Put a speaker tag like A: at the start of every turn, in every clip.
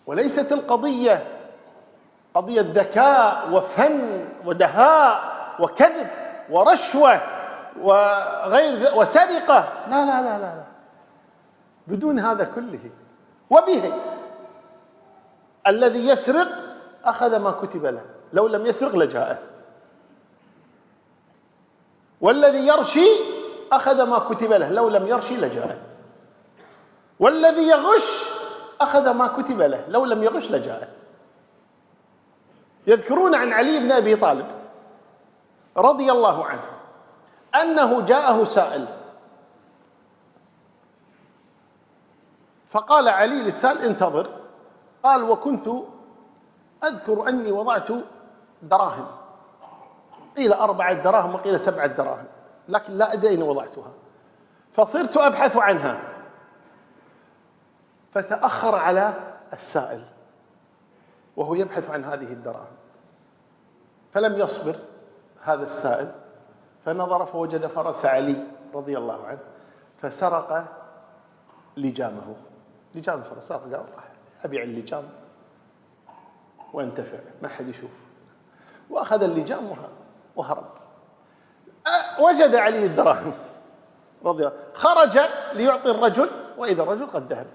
A: وليست القضية قضية ذكاء وفن ودهاء وكذب ورشوة وغير وسرقة، لا لا لا لا لا، بدون هذا كله. وبه الذي يسرق أخذ ما كتب له، لو لم يسرق لجاءه، والذي يرشي أخذ ما كتب له، لو لم يرشي لجاءه، والذي يغش أخذ ما كتب له، لو لم يغش لجاءه. يذكرون عن علي بن أبي طالب رضي الله عنه أنه جاءه سائل، فقال علي للسائل: انتظر. قال: وكنت أذكر أني وضعت دراهم، قيل 4 دراهم وقيل 7 دراهم، لكن لا أدري أين وضعتها، فصرت أبحث عنها، فتأخر على السائل وهو يبحث عن هذه الدراهم، فلم يصبر هذا السائل، فنظر فوجد فرس علي رضي الله عنه، فسرق لجامه، لجام الفرس، قال: راح أبيع اللجام وانتفع، ما حد يشوف، وأخذ اللجام وهرب. وجد علي الدراهم رضي الله، خرج ليعطي الرجل، وإذا الرجل قد ذهب.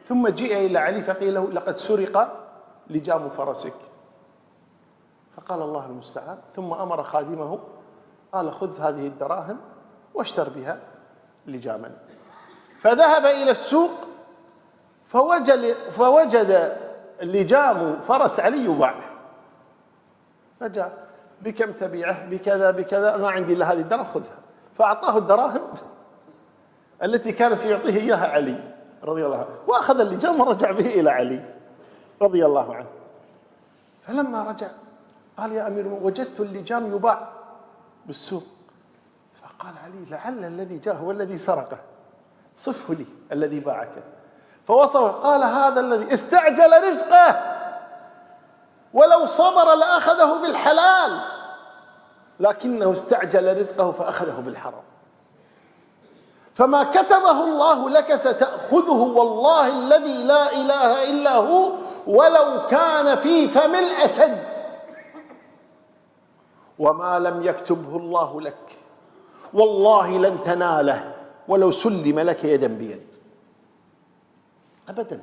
A: ثم جيء إلى علي فقيل له: لقد سرق لجام فرسك. فقال: الله المستعان. ثم أمر خادمه قال: خذ هذه الدراهم واشتر بها لجاما. فذهب إلى السوق فوجد لجام فرس علي يباع، فجاء: بكم تبيعه؟ بكذا بكذا. ما عندي إلا هذه الدراهم، خذها. فأعطاه الدراهم التي كان سيعطيه إياها علي رضي الله عنه، وأخذ اللجام ورجع به إلى علي رضي الله عنه. فلما رجع قال: يا أمير المؤمنين، وجدت اللجام يباع بالسوق. فقال علي: لعل الذي جاء هو الذي سرقه، صفه لي الذي باعك. فوصفه، قال: هذا الذي استعجل رزقه، ولو صبر لأخذه بالحلال، لكنه استعجل رزقه فأخذه بالحرام. فما كتبه الله لك ستأخذه، والله الذي لا إله إلا هو، ولو كان في فم الأسد. وما لم يكتبه الله لك والله لن تناله ولو سلم لك يدا بيد، أبدا.